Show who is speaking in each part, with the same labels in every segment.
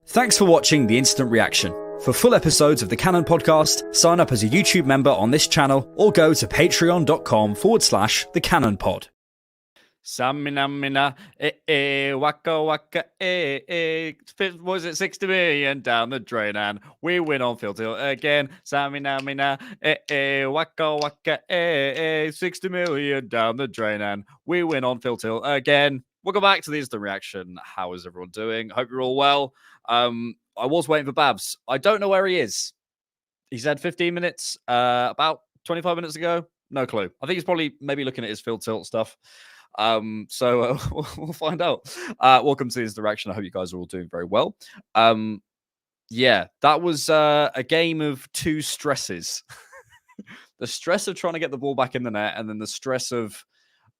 Speaker 1: Thanks for watching The Instant Reaction. For full episodes of the Cannon Podcast, sign up as a YouTube member on this channel or go to patreon.com/thecannonpod.
Speaker 2: Samina mina, waka waka, was it 60 million down the drain and we win on field till again. Samina mina, waka waka, 60 million down the drain and we win on field till again. Welcome back to the Instant Reaction. How is everyone doing? Hope you're all well. I was waiting for Bhavs. I don't know where he is. He said 15 minutes, about 25 minutes ago. No clue. I think he's probably maybe looking at his field tilt stuff. So we'll find out. Welcome to this direction. I hope you guys are all doing very well. Yeah, that was a game of two stresses. The stress of trying to get the ball back in the net, and then the stress of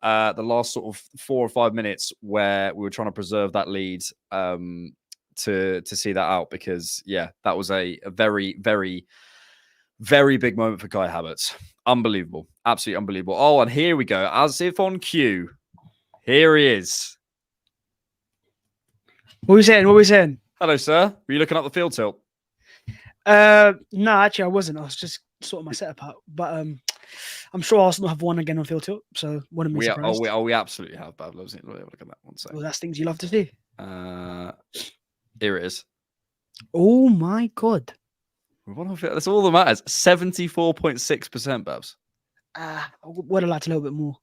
Speaker 2: the last sort of 4 or 5 minutes where we were trying to preserve that lead to see that out, because yeah, that was a very, very, very big moment for Kai Havertz. Unbelievable. Absolutely unbelievable. Oh, and here we go. As if on cue. Here he is.
Speaker 3: What are we saying? What are we saying?
Speaker 2: Hello, sir. Were you looking up the field tilt?
Speaker 3: No, actually, I wasn't. I was just sorting my setup out. But I'm sure Arsenal have won again on field tilt, so wouldn't be surprised.
Speaker 2: We absolutely have, Bhavs. Look at that one second.
Speaker 3: Well, that's things you love to see.
Speaker 2: Here it is.
Speaker 3: Oh my god.
Speaker 2: That's all that matters. 74.6%, Bhavs.
Speaker 3: Would have liked a little bit more.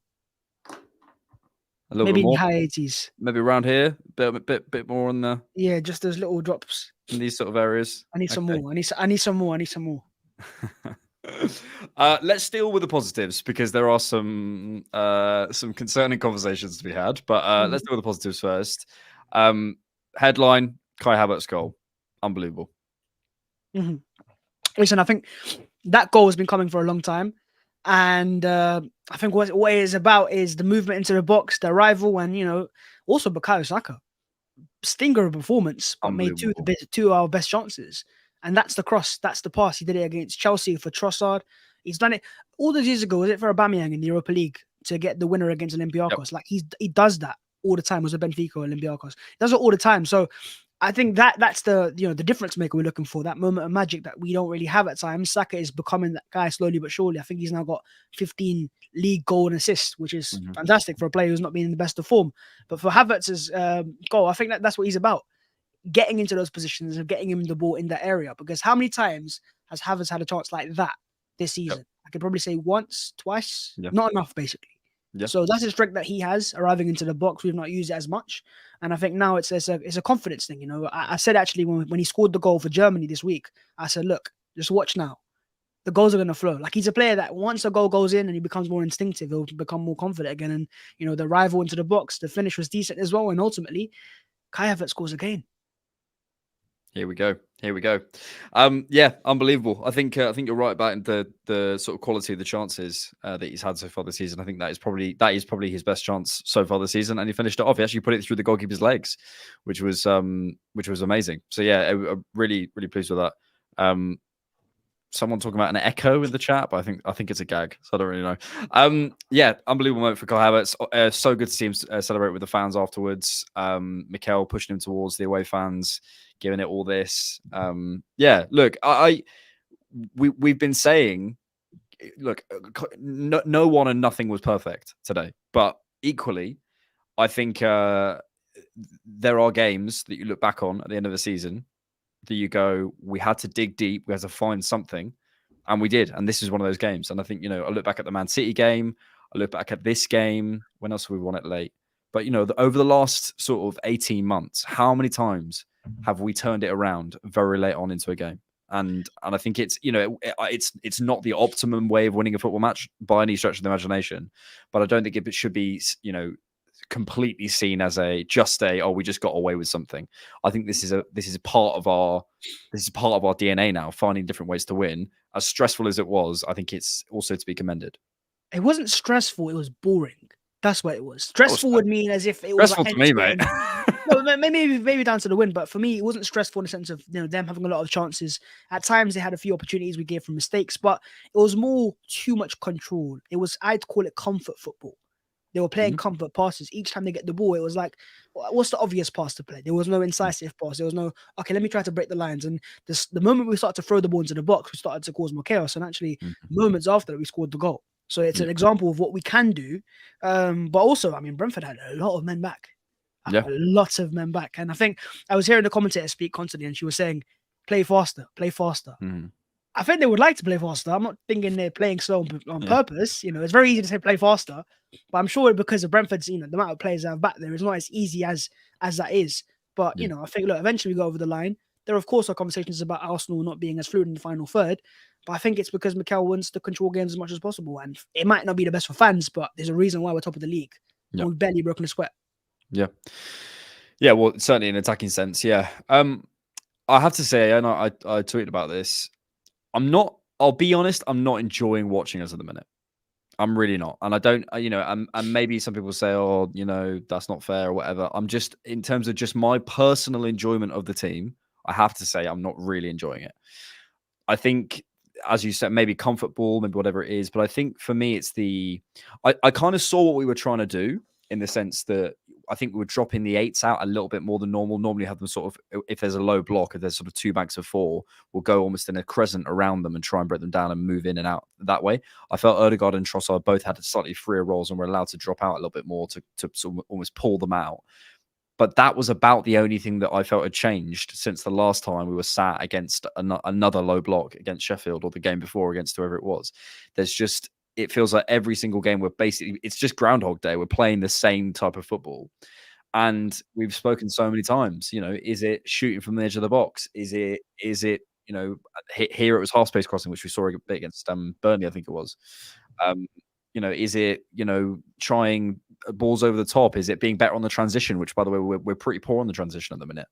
Speaker 2: A little
Speaker 3: Maybe
Speaker 2: bit more.
Speaker 3: In high 80s.
Speaker 2: Maybe around here, bit more on the.
Speaker 3: Yeah, just those little drops.
Speaker 2: In these sort of areas.
Speaker 3: I need some more. I need some more.
Speaker 2: Let's deal with the positives, because there are some concerning conversations to be had. But let's deal with the positives first. Headline: Kai Havertz goal, unbelievable.
Speaker 3: Mm-hmm. Listen, I think that goal has been coming for a long time, and I think what it is about is the movement into the box, the arrival, and also Bukayo Saka, stinger of performance, but made two of our best chances. And that's the cross, that's the pass. He did it against Chelsea for Trossard. He's done it all those years ago. Was it for Aubameyang in the Europa League to get the winner against Olympiacos? Yep. Like he does that all the time. Was it Benfica or Olympiacos? He does it all the time. So I think that's the the difference maker we're looking for. That moment of magic that we don't really have at times. Saka is becoming that guy slowly but surely. I think he's now got 15 league goal and assists, which is fantastic for a player who's not been in the best of form. But for Havertz's goal, I think that's what he's about. Getting into those positions and getting him the ball in that area. Because how many times has Havertz had a chance like that this season? Yep. I could probably say once, twice. Yep. Not enough, basically. Yep. So that's a strength that he has, arriving into the box. We've not used it as much. And I think now it's a confidence thing. I said actually when he scored the goal for Germany this week, I said, look, just watch now. The goals are going to flow. Like, he's a player that once a goal goes in and he becomes more instinctive, he'll become more confident again. And, the arrival into the box, the finish was decent as well. And ultimately, Kai Havertz scores again.
Speaker 2: Here we go. Yeah, unbelievable. I think you're right about the sort of quality of the chances that he's had so far this season. I think that is probably his best chance so far this season, and he finished it off. He actually put it through the goalkeeper's legs, which was amazing. So yeah, I'm really pleased with that. Someone talking about an echo in the chat, but I think it's a gag, so I don't really know. Yeah, unbelievable moment for Kai Havertz. So good to see him celebrate with the fans afterwards. Mikel pushing him towards the away fans, giving it all this. Yeah, look, we've been saying, look, no one and nothing was perfect today, but equally, I think there are games that you look back on at the end of the season that you go, we had to dig deep, we had to find something, and we did. And this is one of those games. And I think, I look back at the Man City game, I look back at this game. When else have we won it late? But, over the last sort of 18 months, how many times have we turned it around very late on into a game? And I think it's, it's not the optimum way of winning a football match by any stretch of the imagination, but I don't think it should be, completely seen as we just got away with something. I think this is part of our DNA now, finding different ways to win. As stressful as it was, I think it's also to be commended.
Speaker 3: It wasn't stressful, it was boring. That's what it was. Stressful would mean as if it was
Speaker 2: stressful to me, mate.
Speaker 3: No, maybe down to the win, but for me, it wasn't stressful in the sense of them having a lot of chances. At times, they had a few opportunities we gave from mistakes, but it was more too much control. I'd call it comfort football. They were playing comfort passes. Each time they get the ball, it was like, what's the obvious pass to play? There was no incisive pass. There was no, okay, let me try to break the lines. And the moment we started to throw the ball into the box, we started to cause more chaos. And actually, moments after that, we scored the goal. So it's an example of what we can do. But also, I mean, Brentford had a lot of men back. A lot of men back. And I think I was hearing the commentator speak constantly, and she was saying, play faster, play faster. I think they would like to play faster. I'm not thinking they're playing slow on purpose. You know, it's very easy to say play faster, but I'm sure because of Brentford's, you know, the amount of players they have back there, it's not as easy as that is. But, you know, I think, look, eventually we go over the line. There, of course, are conversations about Arsenal not being as fluid in the final third, but I think it's because Mikel wants to control games as much as possible. And it might not be the best for fans, but there's a reason why we're top of the league. And we've barely broken a sweat.
Speaker 2: Yeah. Yeah, well, certainly in an attacking sense, yeah. I have to say, and I tweeted about this, I'll be honest, I'm not enjoying watching us at the minute. I'm really not. And I don't, you know, and maybe some people say, oh, you know, that's not fair or whatever. I'm just, in terms of just my personal enjoyment of the team, I have to say I'm not really enjoying it. I think, as you said, maybe comfort ball, maybe whatever it is. But I think for me, it's I kind of saw what we were trying to do, in the sense that I think we were dropping the 8s out a little bit more than normal. Normally have them sort of, if there's a low block, if there's sort of 2 banks of 4, we'll go almost in a crescent around them and try and break them down and move in and out that way. I felt Odegaard and Trossard both had slightly freer roles and were allowed to drop out a little bit more to sort of almost pull them out. But that was about the only thing that I felt had changed since the last time we were sat against another low block against Sheffield, or the game before against whoever it was. It feels like every single game it's just Groundhog Day. We're playing the same type of football. And we've spoken so many times, you know, is it shooting from the edge of the box? Is it, you know, here it was half space crossing, which we saw a bit against Burnley, I think it was. You know, is it, you know, trying balls over the top? Is it being better on the transition, which, by the way, we're pretty poor on the transition at the minute.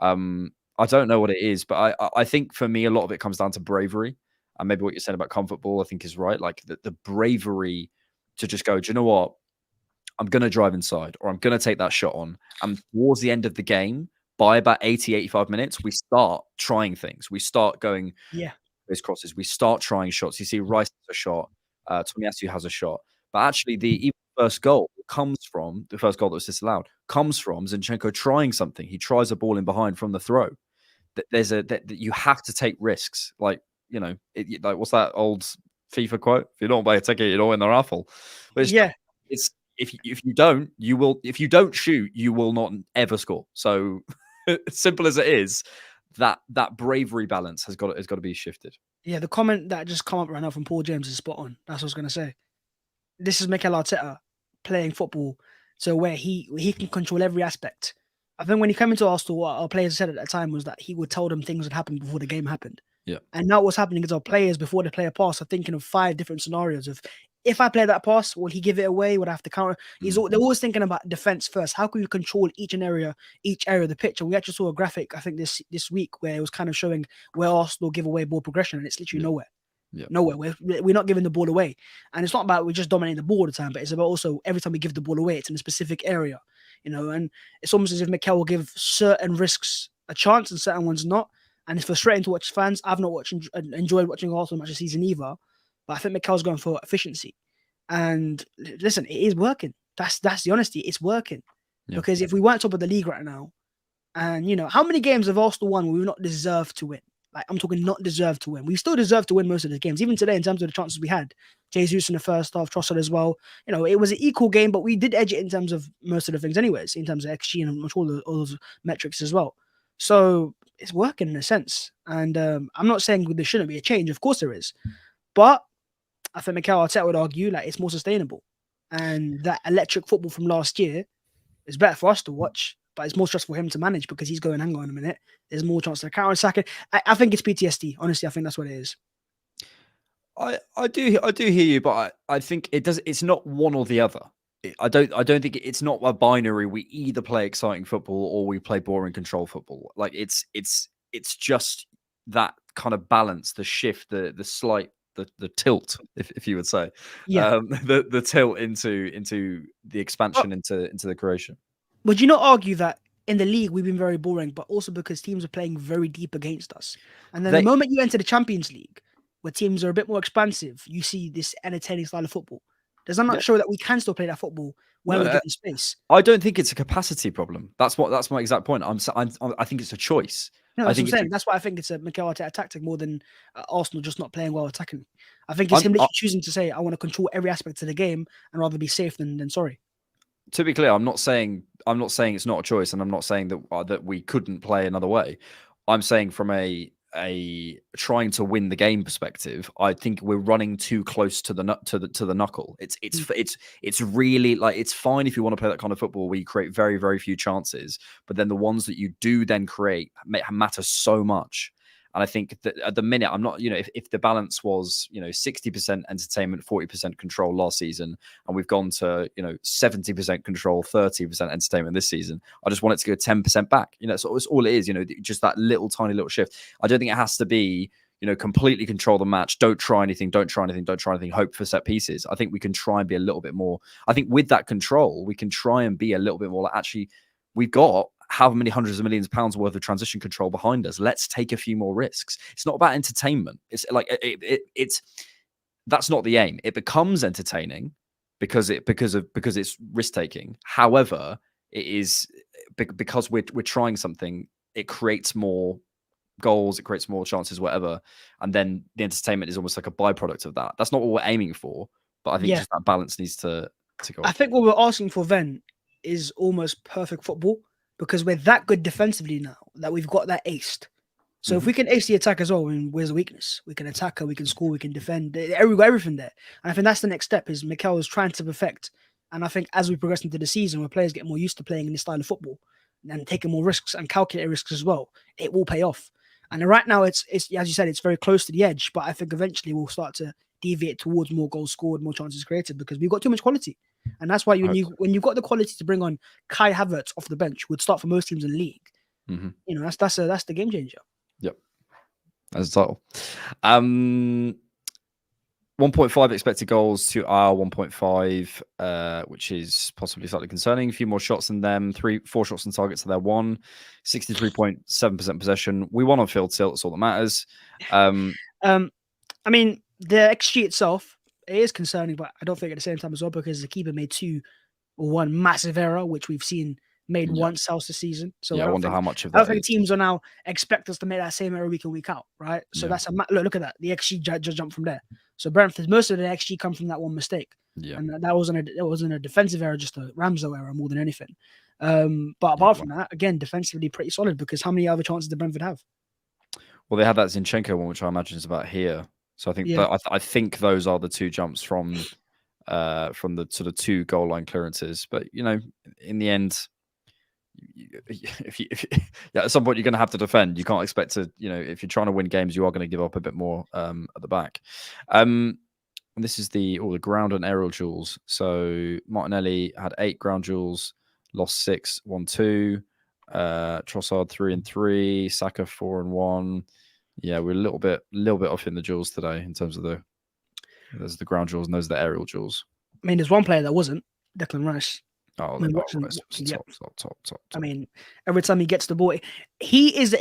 Speaker 2: I don't know what it is, but I think for me, a lot of it comes down to bravery. And maybe what you're saying about comfort ball, I think, is right. Like the bravery to just go, do you know what? I'm going to drive inside, or I'm going to take that shot on. And towards the end of the game, by about 80, 85 minutes, we start trying things. We start going those crosses. We start trying shots. You see Rice has a shot. Tomiyasu has a shot. But actually, the first goal the first goal that was disallowed, comes from Zinchenko trying something. He tries a ball in behind from the throw. That you have to take risks. Like, you know, like, what's that old FIFA quote? If you don't buy a ticket, you don't win the raffle. But it's if you don't, you will. If you don't shoot, you will not ever score. So simple as it is, that bravery balance has got to be shifted.
Speaker 3: Yeah, the comment that just come up right now from Paul James is spot on. That's what I was going to say. This is Mikel Arteta playing football so where he can control every aspect. I think when he came into Arsenal, what our players said at that time was that he would tell them things would happen before the game happened.
Speaker 2: Yeah.
Speaker 3: And now what's happening is our players, before they play a pass, are thinking of 5 different scenarios of, if I play that pass, will he give it away? Would I have to counter? They're always thinking about defense first. How can you control each area of the pitch? And we actually saw a graphic, I think this week, where it was kind of showing where Arsenal give away ball progression, and it's literally nowhere.
Speaker 2: Yeah.
Speaker 3: Nowhere. We're not giving the ball away. And it's not about we're just dominating the ball all the time, but it's about also every time we give the ball away, it's in a specific area. You know, and it's almost as if Mikel will give certain risks a chance and certain ones not. And it's frustrating to watch fans. I've not enjoyed watching Arsenal much this season either. But I think Mikel's going for efficiency. And listen, it is working. That's the honesty. It's working. Yeah. Because if we weren't top of the league right now, and, you know, how many games have Arsenal won where we've not deserved to win? Like, I'm talking not deserved to win. We still deserve to win most of the games. Even today, in terms of the chances we had. Jesus in the first half, Trossard as well. You know, it was an equal game, but we did edge it in terms of most of the things anyways, in terms of XG and all those metrics as well. So it's working in a sense. And I'm not saying there shouldn't be a change. Of course there is. But I think Mikel Arteta would argue like it's more sustainable. And that electric football from last year is better for us to watch, but it's more stressful for him to manage because he's going, hang on a minute, there's more chance to counter-attack. I think it's PTSD. Honestly, I think that's what it is.
Speaker 2: I do hear you, but I think it's not one or the other. I don't think it's not a binary. We either play exciting football or we play boring control football. Like it's just that kind of balance, the shift, the slight, the tilt, if you would say, the tilt into the expansion, into the creation.
Speaker 3: Would you not argue that in the league we've been very boring, but also because teams are playing very deep against us? And then the moment you enter the Champions League, where teams are a bit more expansive, you see this entertaining style of football. Does that not show that we can still play that football when we're given space?
Speaker 2: I don't think it's a capacity problem. That's my exact point. I think it's a choice.
Speaker 3: No, that's what I'm saying. That's why I think it's a Mikel Arteta tactic more than Arsenal just not playing well attacking. I think it's him literally choosing to say, I want to control every aspect of the game and rather be safe than sorry.
Speaker 2: To be clear, I'm not saying it's not a choice, and I'm not saying that we couldn't play another way. I'm saying from a trying to win the game perspective, I think we're running too close to the knuckle. It's really like, it's fine if you want to play that kind of football where you create very, very few chances, but then the ones that you do then create matter so much. And I think that at the minute, I'm not, if the balance was, 60% entertainment, 40% control last season, and we've gone to, 70% control, 30% entertainment this season, I just want it to go 10% back. So it's all it is, just that tiny little shift. I don't think it has to be, completely control the match. Don't try anything, hope for set pieces. I think we can try and be a little bit more. I think with that control, we can try and be a little bit more like, actually, we've got how many hundreds of millions of pounds worth of transition control behind us. Let's take a few more risks. It's not about entertainment. It's like it's that's not the aim. It becomes entertaining because it's risk taking. However, it is because we're trying something. It creates more goals. It creates more chances, whatever. And then the entertainment is almost like a byproduct of that. That's not what we're aiming for. But I think just that balance needs to go.
Speaker 3: I think what we're asking for then is almost perfect football. Because we're that good defensively now that we've got that aced. So if we can ace the attack as well, where's the weakness? We can attack her, we can score, we can defend. We've got everything there. And I think that's the next step is Mikel is trying to perfect. And I think as we progress into the season, where players get more used to playing in this style of football and taking more risks and calculated risks as well, it will pay off. And right now, it's as you said, it's very close to the edge. But I think eventually we'll start to deviate towards more goals scored, more chances created because we've got too much quality. And that's why when you've got the quality to bring on Kai Havertz off the bench, would start for most teams in the league. That's the game changer.
Speaker 2: Yep, that's the title. 1.5 expected goals to our 1.5, which is possibly slightly concerning. A few more shots than them. 4 shots on target to their 1. 63.7% possession. We won on field tilt. That's all that matters.
Speaker 3: I mean, the XG itself. It is concerning, but I don't think at the same time as well because the keeper made 1 massive error, which we've seen made once else this season. So
Speaker 2: I wonder how much of that.
Speaker 3: I don't think teams are now expect us to make that same error week in week out, right? So that's look at that. The XG just jumped from there. So Brentford, most of the XG come from that one mistake, and that wasn't a defensive error, just a Ramsdale error more than anything. But apart from that, again, defensively pretty solid because how many other chances did Brentford have?
Speaker 2: Well, they had that Zinchenko one, which I imagine is about here. So I think I think those are the 2 jumps from the sort of 2 goal line clearances. But in the end, if at some point you're going to have to defend. You can't expect to. If you're trying to win games, you are going to give up a bit more at the back. And this is the ground and aerial duels. So Martinelli had 8 ground duels, lost 6, won 2. Trossard 3 and 3, Saka 4 and 1. Yeah, we're a little bit off in the duels today in terms of there's the ground duels and those are the aerial duels.
Speaker 3: I mean, there's one player that wasn't, Declan Rice.
Speaker 2: Oh, top.
Speaker 3: I mean, every time he gets the ball, he is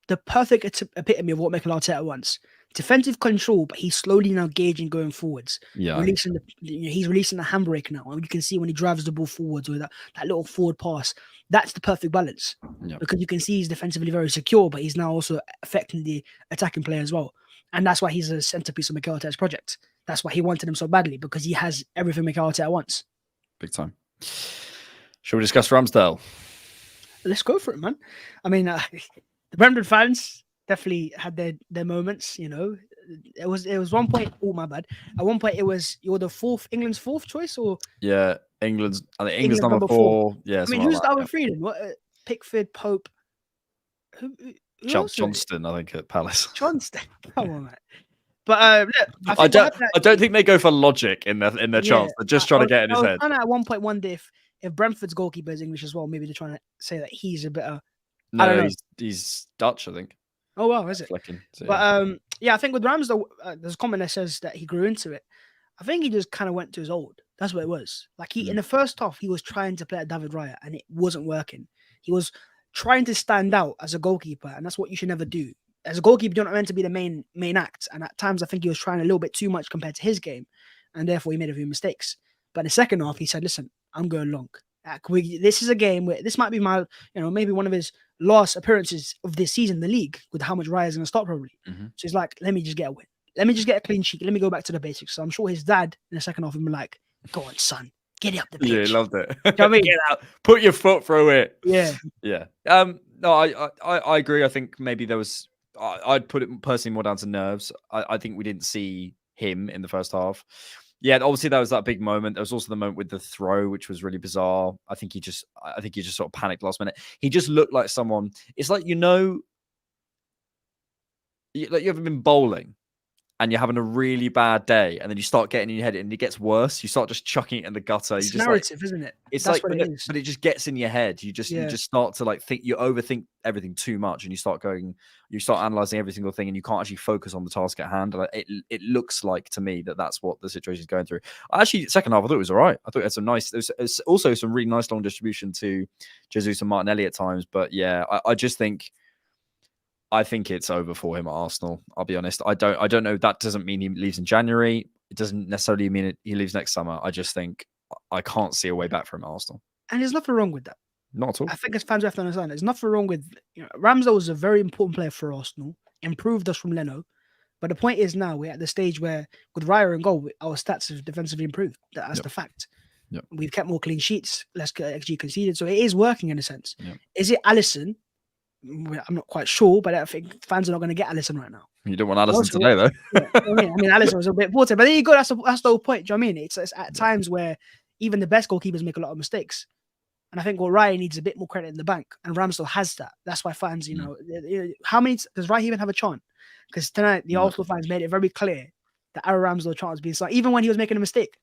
Speaker 3: the perfect epitome of what Mikel Arteta wants. Defensive control, but he's slowly now gauging going forwards.
Speaker 2: Yeah,
Speaker 3: he's releasing the handbrake now, and you can see when he drives the ball forwards with that little forward pass. That's the perfect balance because you can see he's defensively very secure, but he's now also affecting the attacking play as well. And that's why he's a centerpiece of Mikel Arteta's project. That's why he wanted him so badly because he has everything Mikel Arteta wants.
Speaker 2: Big time. Shall we discuss Ramsdale?
Speaker 3: Let's go for it, man. I mean, the Brentford fans definitely had their moments. It was one point. Oh, my bad. At one point, you're the England's 4th choice, or
Speaker 2: England's number 4. Yeah,
Speaker 3: I mean, who's the other 3 then? What? Pickford, Pope. Who
Speaker 2: Johnston, I think, at Palace.
Speaker 3: Johnston, come on, man. But look,
Speaker 2: I don't think they go for logic in their chance. They're just trying to get in his head.
Speaker 3: And at one point, one day, if Brentford's goalkeeper is English as well, maybe they're trying to say that he's a bit.
Speaker 2: No, he's Dutch, I think.
Speaker 3: Oh wow, is it?
Speaker 2: So,
Speaker 3: but I think with Ramsdale, there's a comment that says that he grew into it. I think he just kind of went to his old. That's what it was. Like in the first half, he was trying to play at David Raya, and it wasn't working. He was trying to stand out as a goalkeeper, and that's what you should never do. As a goalkeeper, you're not meant to be the main act. And at times, I think he was trying a little bit too much compared to his game. and therefore he made a few mistakes. But in the second half, he said, "Listen, I'm going long. This is a game where this might be my, maybe one of his last appearances of this season in the league with how much Raya is going to start probably."
Speaker 2: Mm-hmm.
Speaker 3: So he's like, "Let me just get a win. Let me just get a clean sheet. Let me go back to the basics." So I'm sure his dad in the second half would be like, "Go on, son, get it up the pitch."
Speaker 2: Yeah, he loved it.
Speaker 3: Do you know what I mean?
Speaker 2: Get out, put your foot through it.
Speaker 3: Yeah.
Speaker 2: Yeah. No, I agree. I think maybe there was. I'd put it personally more down to nerves. I think we didn't see him in the first half. Yeah, obviously that was that big moment. There was also the moment with the throw, which was really bizarre. I think he just sort of panicked last minute. He just looked like someone. It's like like you ever been bowling and you're having a really bad day, and then you start getting in your head, and it gets worse. You start just chucking it in the gutter.
Speaker 3: It's narrative, isn't it?
Speaker 2: It's
Speaker 3: That's
Speaker 2: like,
Speaker 3: what it is.
Speaker 2: but it just gets in your head. You just start to like think. You overthink everything too much, and you start analyzing every single thing, and you can't actually focus on the task at hand. And it looks like to me that's what the situation is going through. Actually, second half I thought it was all right. I thought it had some nice. There's also some really nice long distribution to Jesus and Martinelli at times. But yeah, I think it's over for him at Arsenal. I'll be honest. I don't know. That doesn't mean he leaves in January. It doesn't necessarily mean he leaves next summer. I just think I can't see a way back from Arsenal.
Speaker 3: And there's nothing wrong with that.
Speaker 2: Not at all.
Speaker 3: I think as fans have to understand, there's nothing wrong with Ramsdale was a very important player for Arsenal, improved us from Leno. But the point is now we're at the stage where with Raya and goal, our stats have defensively improved. That's the fact.
Speaker 2: Yep.
Speaker 3: We've kept more clean sheets, less XG conceded. So it is working in a sense.
Speaker 2: Yep.
Speaker 3: Is it Alisson? I'm not quite sure, but I think fans are not going to get Alisson right now.
Speaker 2: You don't want Alisson today, though.
Speaker 3: Yeah, I mean, Alisson was a bit important, but there you go. That's the whole point. Do you know what I mean? It's at times where even the best goalkeepers make a lot of mistakes, and I think Raya needs a bit more credit in the bank, and Ramsdale has that. That's why fans, how many does Raya even have a chance? Because tonight the Arsenal fans made it very clear that our Ramsdale chance was being signed, even when he was making a mistake.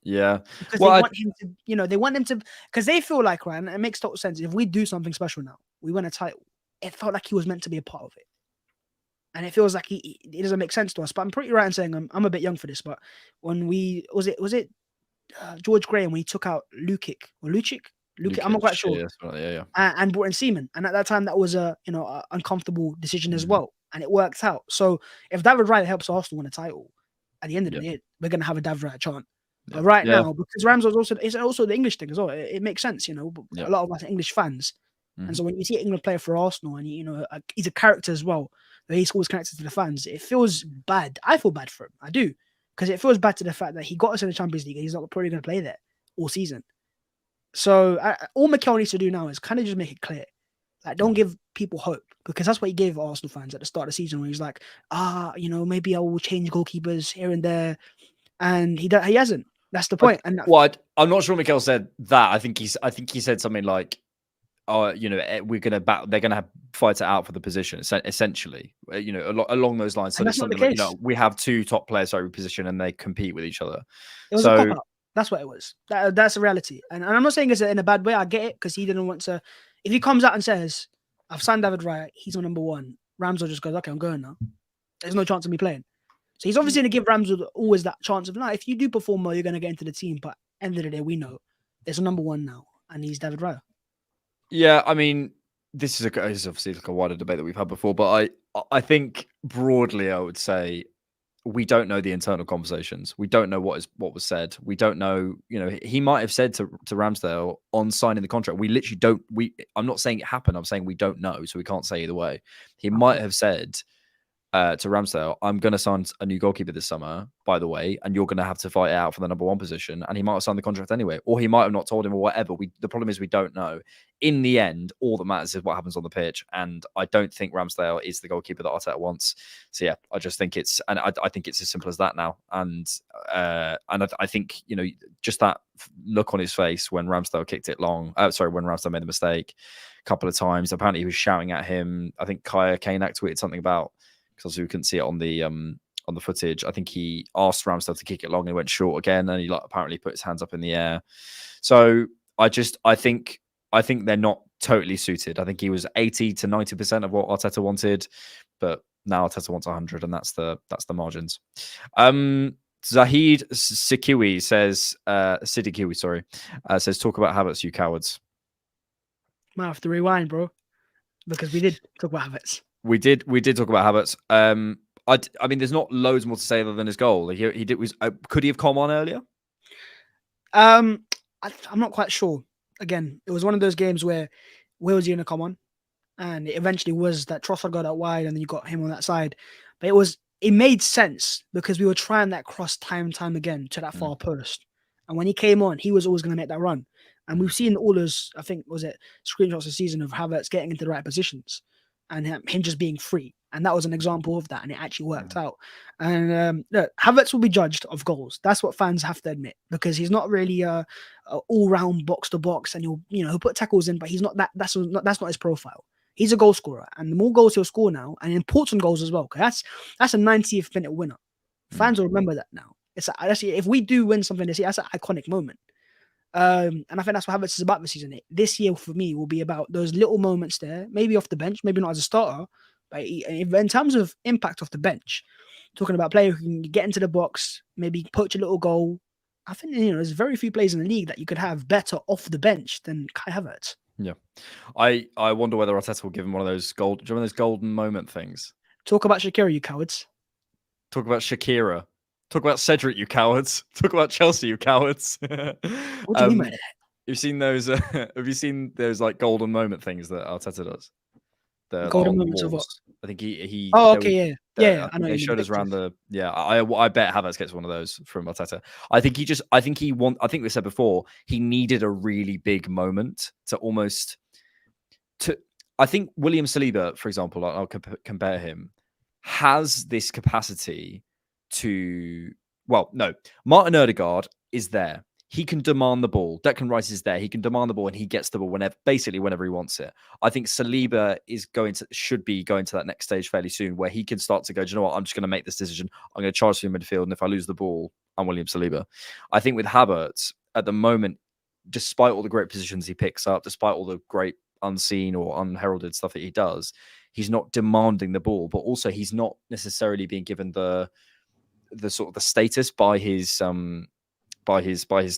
Speaker 2: Yeah,
Speaker 3: because they want him to, they want him to, because they feel like, right, and it makes total sense. If we do something special now, we win a title. It felt like he was meant to be a part of it. And it feels like it doesn't make sense to us. But I'm pretty right in saying I'm a bit young for this. But when was it George Graham when he took out Lukic, I'm not quite sure.
Speaker 2: Yeah.
Speaker 3: And brought in Seaman. And at that time, that was a uncomfortable decision as well. And it worked out. So if David Raya helps Arsenal win a title, at the end of the day, we're going to have a David Raya chant. But right now, because Ramsdale is also the English thing as well. It makes sense, A lot of us are English fans. And so when you see an England player for Arsenal and, he's a character as well, he's always connected to the fans, it feels bad. I feel bad for him. I do. Because it feels bad to the fact that he got us in the Champions League and he's not probably going to play there all season. So all Mikel needs to do now is kind of just make it clear. Like, don't give people hope, because that's what he gave Arsenal fans at the start of the season when he's like, maybe I will change goalkeepers here and there. And he hasn't. That's the point. And
Speaker 2: I'm not sure Mikel said that. I think he said something like, they're gonna have fight it out for the position, essentially, along those lines. So
Speaker 3: that's not the case.
Speaker 2: We have two top players at every position and they compete with each other.
Speaker 3: It was a cop-out. That's what it was. That's the reality. And I'm not saying it's in a bad way. I get it, because he didn't want to. If he comes out and says, I've signed David Raya, he's my number one, Ramsdale just goes, okay, I'm going now. There's no chance of me playing. So he's obviously going to give Ramsdale always that chance of, if you do perform well, you're going to get into the team. But end of the day, we know there's a number one now, and he's David Raya.
Speaker 2: Yeah, I mean, this is obviously like a wider debate that we've had before, but I think broadly, I would say we don't know the internal conversations. We don't know what was said. We don't know, he might have said to Ramsdale on signing the contract. We literally don't. I'm not saying it happened. I'm saying we don't know, so we can't say either way. He might have said to Ramsdale, I'm going to sign a new goalkeeper this summer, by the way, and you're going to have to fight it out for the number one position. And he might have signed the contract anyway, or he might have not told him, or whatever. The problem is we don't know. In the end, all that matters is what happens on the pitch. And I don't think Ramsdale is the goalkeeper that Arteta wants. So yeah, I just think I think it's as simple as that now. And I think, just that look on his face when Ramsdale kicked it long. When Ramsdale made the mistake a couple of times. Apparently he was shouting at him. I think Kaya Kanak tweeted something about, because we couldn't see it on the footage. I think he asked Ramsdale to kick it long and he went short again, and he apparently put his hands up in the air. So I think they're not totally suited. I think he was 80 to 90% of what Arteta wanted, but now Arteta wants 100, and that's the margins. Zahid Sikiwi says, says, talk about Havertz, you cowards.
Speaker 3: Might have to rewind, bro, because we did talk about Havertz.
Speaker 2: We did talk about Havertz. I mean, there's not loads more to say other than his goal. He did was could he have come on earlier?
Speaker 3: I'm not quite sure. Again, it was one of those games where was he going to come on? And it eventually was that Trossard got out wide and then you got him on that side. But it made sense because we were trying that cross time and time again to that far post. And when he came on, he was always going to make that run. And we've seen all those, I think, was it screenshots this season of Havertz getting into the right positions and him just being free. And that was an example of that. And it actually worked out. And look, Havertz will be judged of goals. That's what fans have to admit, because he's not really a all-round box-to-box and he'll put tackles in, but he's not that. That's not his profile. He's a goal scorer, and the more goals he'll score now, and important goals as well, because that's a 90th minute winner. Fans will remember that now. If we do win something this year, that's an iconic moment. And I think that's what Havertz is about this season. This year for me will be about those little moments there, maybe off the bench, maybe not as a starter, but in terms of impact off the bench, talking about a player who can get into the box, maybe poach a little goal. I think there's very few players in the league that you could have better off the bench than Kai Havertz.
Speaker 2: Yeah, I wonder whether Arteta will give him one of those do you remember those golden moment things?
Speaker 3: Talk about Shakira, you cowards.
Speaker 2: Talk about Shakira. Talk about Cedric, you cowards. Talk about Chelsea, you cowards.
Speaker 3: What do you mean by that?
Speaker 2: You've seen those? Have you seen those like golden moment things that Arteta does?
Speaker 3: Golden moments of what?
Speaker 2: I think he.
Speaker 3: Oh, okay, yeah.
Speaker 2: I know they showed us around the. Yeah, I bet Havertz gets one of those from Arteta. I think we said before, he needed a really big moment to almost. I think William Saliba, for example, I'll compare him, has this capacity to. Well, no, Martin Odegaard is there. He can demand the ball. Declan Rice is there. He can demand the ball, and he gets the ball whenever he wants it. I think Saliba should be going to that next stage fairly soon, where he can start to go, do you know what? I'm just going to make this decision. I'm going to charge through midfield, and if I lose the ball, I'm William Saliba. I think with Havertz, at the moment, despite all the great positions he picks up, despite all the great unseen or unheralded stuff that he does, he's not demanding the ball, but also he's not necessarily being given the sort of the status by his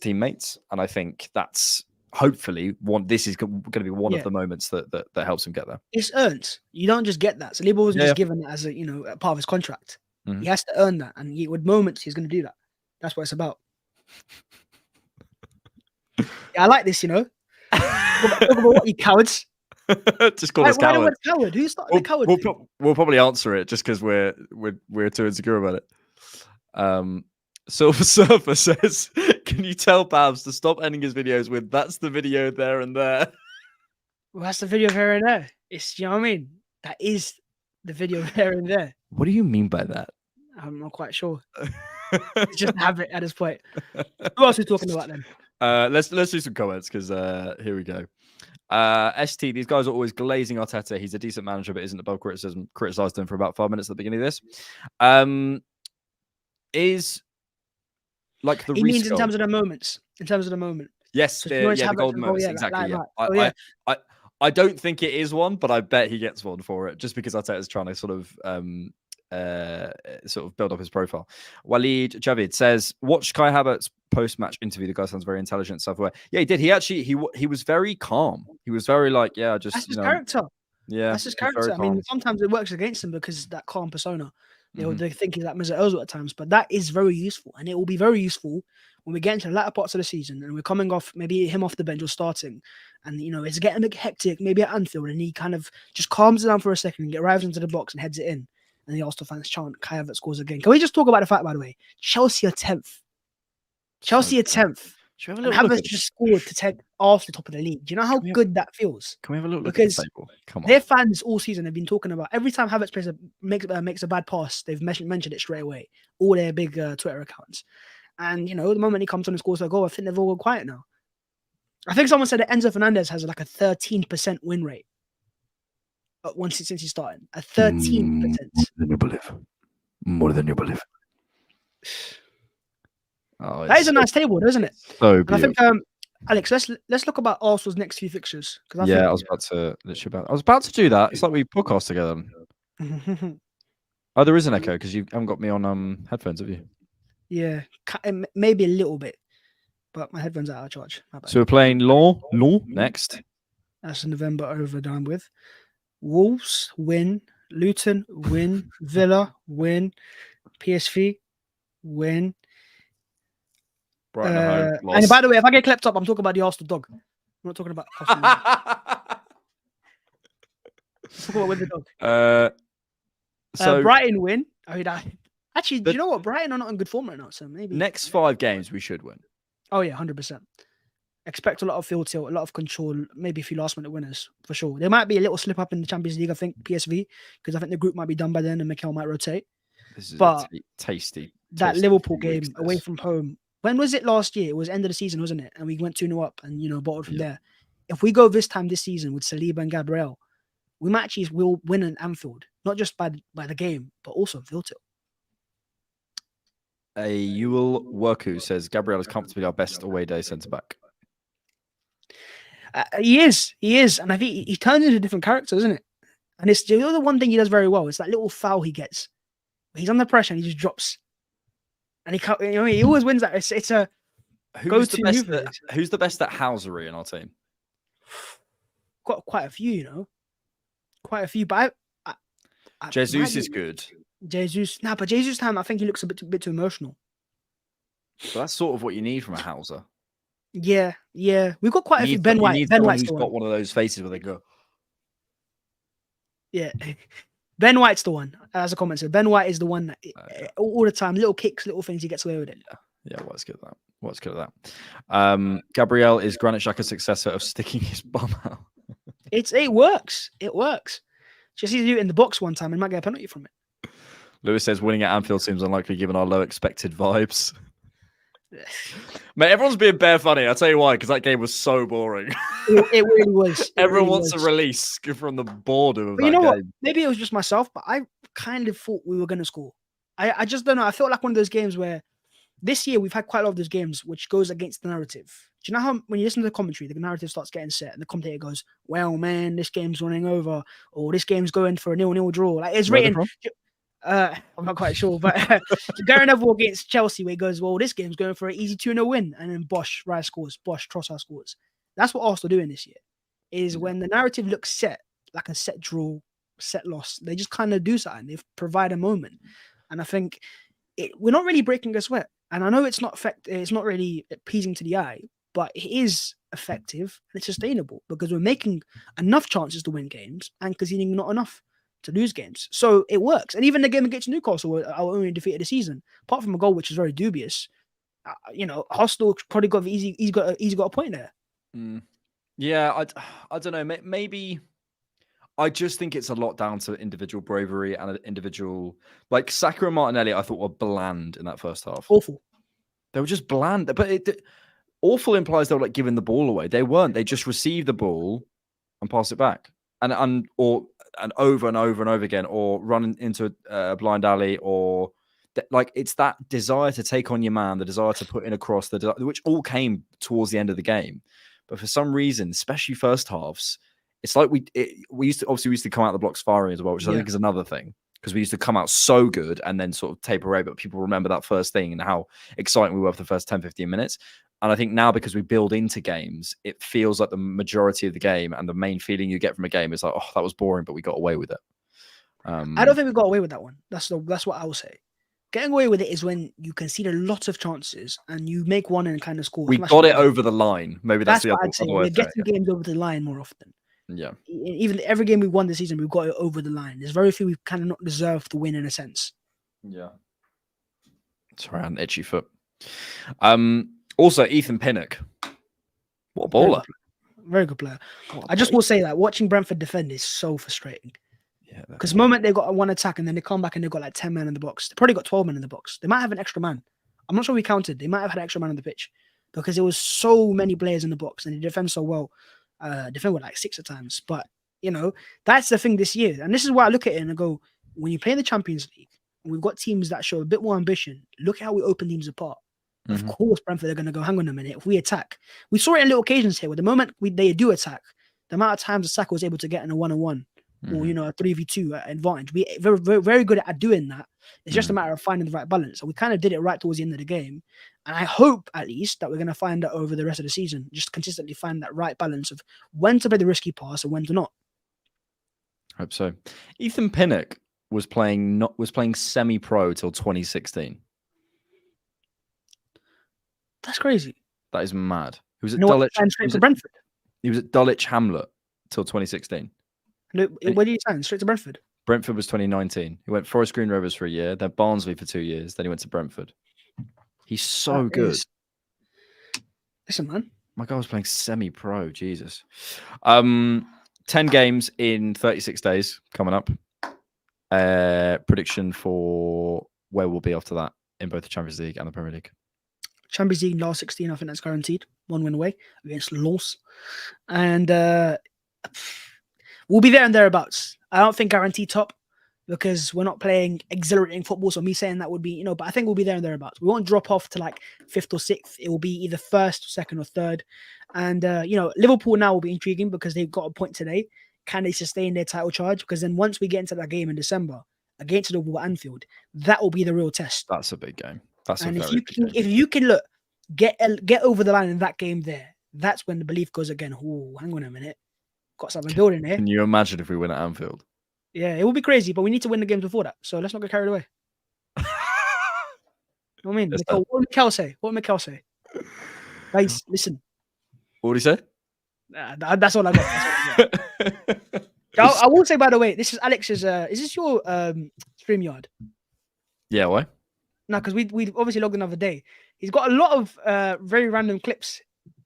Speaker 2: teammates, and I think that's hopefully this is going to be one of the moments that helps him get there.
Speaker 3: It's earned. You don't just get that. Saliba wasn't just given that as a part of his contract. Mm-hmm. He has to earn that, and with moments he's going to do that. That's what it's about. I like this. Talk about what, you cowards.
Speaker 2: Just call us cowards.
Speaker 3: Coward. Who started the coward?
Speaker 2: We'll probably answer it just because we're too insecure about it. Silver Surfer says, can you tell Bhavs to stop ending his videos with "that's the video there and there"?
Speaker 3: Well, that's the video there and there. It's, you know what I mean? That is the video there and there.
Speaker 2: What do you mean by that?
Speaker 3: I'm not quite sure. It's just a habit at this point. Who else are we talking about then?
Speaker 2: Let's do some comments, because here we go. ST, these guys are always glazing Arteta. He's a decent manager, but isn't above criticism. Criticised him for about 5 minutes at the beginning of this. Is like the.
Speaker 3: He means in terms of the moments. In terms of the moment.
Speaker 2: Yes,
Speaker 3: so
Speaker 2: the golden moments. Exactly. I don't think it is one, but I bet he gets one for it, just because Arteta's trying to sort of build up his profile. Waleed Javid says, watch Kai Havertz post-match interview. The guy sounds very intelligent, self-aware. Yeah, he did. He actually he was very calm. He was very like, yeah, just
Speaker 3: that's his character.
Speaker 2: Yeah,
Speaker 3: that's his character. I mean, sometimes it works against him because that calm persona. They think he's like Mesut Ozil at times, but that is very useful, and it will be very useful when we get into the latter parts of the season and we're coming off, maybe him off the bench or starting, and it's getting a bit hectic, maybe at Anfield, and he kind of just calms it down for a second, arrives into the box and heads it in, and the Arsenal fans chant, Kai Havertz scores again. Can we just talk about the fact, by the way, Chelsea are 10th. Chelsea are 10th. And Havertz just scored to take Arsenal top of the league. Do you know how good that feels?
Speaker 2: Can we have a look at the table? Come on.
Speaker 3: Their fans all season have been talking about, every time Havertz makes a bad pass, they've mentioned it straight away. All their big Twitter accounts. And, the moment he comes on and scores a goal, I think they've all gone quiet now. I think someone said that Enzo Fernandez has like a 13% win rate since he started. A 13%.
Speaker 2: More than you believe.
Speaker 3: Oh, that is a nice table, isn't it?
Speaker 2: So beautiful.
Speaker 3: I think, Alex, let's look about Arsenal's next few fixtures.
Speaker 2: I was about to do that. It's like we podcast together. Oh, there is an echo because you haven't got me on headphones, have you?
Speaker 3: Yeah, maybe a little bit, but my headphones are out of charge.
Speaker 2: So we're playing Law next.
Speaker 3: That's November over done with. Wolves win, Luton, win. Villa, win. PSV, win.
Speaker 2: Brighton at home,
Speaker 3: And
Speaker 2: loss.
Speaker 3: by the way, if I get clapped up, I'm talking about the Arsenal dog. I'm not talking about Arsenal. I'm talking about with the dog.
Speaker 2: So
Speaker 3: Brighton win. Oh, actually, do you know what? Brighton are not in good form right now, so maybe
Speaker 2: next 5 games we should win.
Speaker 3: Oh yeah, 100%. Expect a lot of field tilt, a lot of control, maybe a few last minute winners for sure. There might be a little slip up in the Champions League, I think, PSV, because I think the group might be done by then and Mikel might rotate.
Speaker 2: This is
Speaker 3: But
Speaker 2: tasty.
Speaker 3: That Liverpool game away from home. When was it last year? It was end of the season, wasn't it? And we went 2-0 up and bottled from there. If we go this time this season with Saliba and Gabriel, we might actually will win in Anfield, not just by the game, but also field tilt.
Speaker 2: A Ewell Worku says Gabriel is comfortably our best away day centre back.
Speaker 3: He is, and I think he turns into a different character, isn't it? And it's the other one thing he does very well. It's that little foul he gets. He's under pressure and he just drops, and he always wins that. It's a
Speaker 2: who's the best at housery in our team?
Speaker 3: Got quite a few, quite a few. But
Speaker 2: Jesus is good.
Speaker 3: Jesus, but Jesus time I think he looks a bit too emotional.
Speaker 2: But that's sort of what you need from a houser.
Speaker 3: Yeah, we've got quite a few. Ben White, White's
Speaker 2: got one of those faces where they go.
Speaker 3: Yeah, Ben White's the one. As a comment said, Ben White is the one that all the time, little kicks, little things, he gets away with it.
Speaker 2: Yeah. What's good at that? Gabriel is Granit Xhaka's successor of sticking his bum out.
Speaker 3: It works. Just need to do it in the box one time and might get a penalty from it.
Speaker 2: Lewis says winning at Anfield seems unlikely given our low expected vibes. Mate, everyone's being bare funny. I'll tell you why, because that game was so boring.
Speaker 3: It really was.
Speaker 2: Everyone wants a release from the boredom of that game.
Speaker 3: What? Maybe it was just myself, but I kind of thought we were going to score. I just don't know. I felt like one of those games where this year we've had quite a lot of those games which goes against the narrative. Do you know how when you listen to the commentary, the narrative starts getting set and the commentator goes, well, man, this game's running over, or this game's going for a 0-0 draw. Like it's written. I'm not quite sure, but Gary Neville against Chelsea, where he goes, well, this game's going for an easy 2-0 win. And then Raya scores, Trossard scores. That's what Arsenal are doing this year, is when the narrative looks set, like a set draw, set loss, they just kind of do something. They provide a moment. And I think we're not really breaking a sweat. And I know it's not really appeasing to the eye, but it is effective and it's sustainable because we're making enough chances to win games and conceding not enough to lose games. So it works. And even the game against Newcastle, our only defeat of the season, apart from a goal which is very dubious, Arsenal probably got easy got a point there.
Speaker 2: Yeah, I don't know. Maybe I just think it's a lot down to individual bravery and individual, like Saka and Martinelli. I thought were bland in that first half.
Speaker 3: Awful.
Speaker 2: They were just bland. But awful implies they were like giving the ball away. They weren't. They just received the ball and pass it back, and over and over and over again, or run into a blind alley, or like it's that desire to take on your man, the desire to put in a cross, which all came towards the end of the game. But for some reason, especially first halves, it's like we used to come out the blocks firing as well, which I think is another thing, because we used to come out so good and then sort of taper away. But people remember that first thing and how exciting we were for the first 10, 15 minutes. And I think now, because we build into games, it feels like the majority of the game and the main feeling you get from a game is like, oh, that was boring, but we got away with it.
Speaker 3: I don't think we got away with that one. That's what I will say. Getting away with it is when you concede a lot of chances and you make one and kind of score.
Speaker 2: We got it over the line. Maybe that's the other
Speaker 3: I'd say. We're getting games over the line more often.
Speaker 2: Yeah.
Speaker 3: Even every game we won this season, we've got it over the line. There's very few we've kind of not deserved to win in a sense.
Speaker 2: Yeah. Sorry, I had an itchy foot. Also, Ethan Pinnock. What a baller.
Speaker 3: Very good player. I just will say that watching Brentford defend is so frustrating.
Speaker 2: Yeah.
Speaker 3: Because the moment they've got one attack and then they come back and they've got like 10 men in the box. They probably got 12 men in the box. They might have an extra man. I'm not sure we counted. They might have had an extra man on the pitch because there was so many players in the box and they defend so well. Defend with like 6 at times. But, that's the thing this year. And this is why I look at it and I go, when you play in the Champions League and we've got teams that show a bit more ambition, look at how we open teams apart. Mm-hmm. Of course, Brentford are going to go, hang on a minute. If we attack, we saw it in little occasions here where the moment they do attack, the amount of times the Saka was able to get in a 1-on-1 or, a 3v2 advantage. We very, very, very good at doing that. It's just a matter of finding the right balance. So we kind of did it right towards the end of the game. And I hope at least that we're going to find that over the rest of the season, just consistently find that right balance of when to play the risky pass and when to not.
Speaker 2: Hope so. Ethan Pinnock was playing semi-pro till 2016.
Speaker 3: That's crazy.
Speaker 2: That is mad. He was at
Speaker 3: You know what?
Speaker 2: Dulwich.
Speaker 3: And straight to Brentford.
Speaker 2: He was at Dulwich Hamlet till 2016.
Speaker 3: No, where did you sign? Straight to Brentford.
Speaker 2: Brentford was 2019. He went Forest Green Rovers for a year, then Barnsley for 2 years, then he went to Brentford. He's so good.
Speaker 3: Listen, man.
Speaker 2: My guy was playing semi-pro. Jesus. 10 games in 36 days coming up. Prediction for where we'll be after that in both the Champions League and the Premier League.
Speaker 3: Champions League last 16, I think that's guaranteed. 1 win away against Lens. And we'll be there and thereabouts. I don't think guaranteed top because we're not playing exhilarating football. So me saying that would be, but I think we'll be there and thereabouts. We won't drop off to like 5th or 6th. It will be either 1st, 2nd, or 3rd. And, Liverpool now will be intriguing because they've got a point today. Can they sustain their title charge? Because then once we get into that game in December against Liverpool at Anfield, that will be the real test.
Speaker 2: That's a big game. That's
Speaker 3: and
Speaker 2: a very big game.
Speaker 3: If you can get over the line in that game there, that's when the belief goes again. Oh, hang on a minute. Got something building here.
Speaker 2: Can you imagine if we win at Anfield?
Speaker 3: Yeah, it will be crazy, but we need to win the games before that. So let's not get carried away. You know what I mean? What did Mikel say? What did Mikel say? Guys, listen.
Speaker 2: What did he say?
Speaker 3: That's all I got. I will say, by the way, this is Alex's. Is this your StreamYard?
Speaker 2: Yeah, why?
Speaker 3: No, because we obviously logged another day. He's got a lot of very random clips,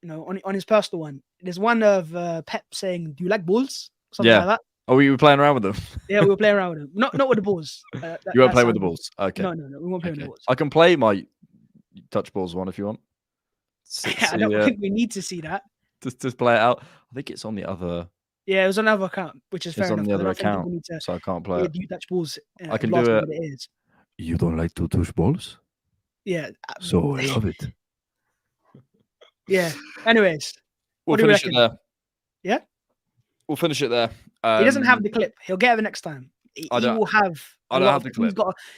Speaker 3: on his personal one. There's one of Pep saying, "Do you like balls?" Something like that.
Speaker 2: Oh, we were playing around with them.
Speaker 3: Yeah, we were playing around with them. Not with the balls.
Speaker 2: You won't play with the balls. Okay.
Speaker 3: No, we won't play with the balls.
Speaker 2: I can play my touch balls one if you want.
Speaker 3: I don't think we need to see that.
Speaker 2: Just play it out. I think it's on the other.
Speaker 3: Yeah, it was on another account, which is fair enough.
Speaker 2: It's on the other account, so I can't play it.
Speaker 3: You touch balls.
Speaker 2: I can do it. You don't like to touch balls?
Speaker 3: Yeah.
Speaker 2: So I love it.
Speaker 3: Yeah. Anyways,
Speaker 2: we'll finish it there.
Speaker 3: Yeah.
Speaker 2: We'll finish it there.
Speaker 3: He doesn't have the clip. He'll get it next time. I don't have the clip.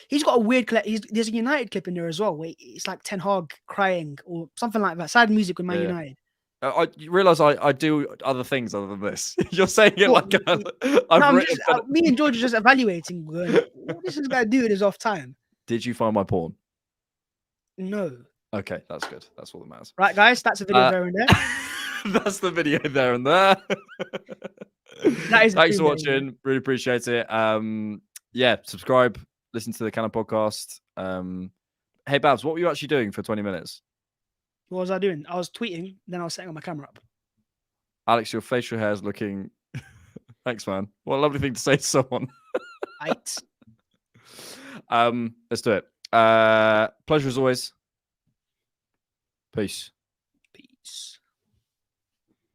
Speaker 3: He's got a weird clip. There's a United clip in there as well. Where it's like Ten Hag crying or something like that. Sad music with Man United.
Speaker 2: I realize I do other things other than this. You're saying it like
Speaker 3: me and George are just evaluating. What is this guy doing his off time?
Speaker 2: Did you find my porn?
Speaker 3: No.
Speaker 2: Okay, that's good. That's all that matters.
Speaker 3: Right, guys, that's a video there and there.
Speaker 2: That's the video there and there. Thanks for watching. Really appreciate it. Subscribe, listen to the Cannon podcast. Hey, Bhavs, what were you actually doing for 20 minutes?
Speaker 3: What was I doing? I was tweeting, then I was setting my camera up.
Speaker 2: Alex, your facial hair is looking... Thanks, man. What a lovely thing to say to someone.
Speaker 3: Right.
Speaker 2: Let's do it. Pleasure as always. Peace.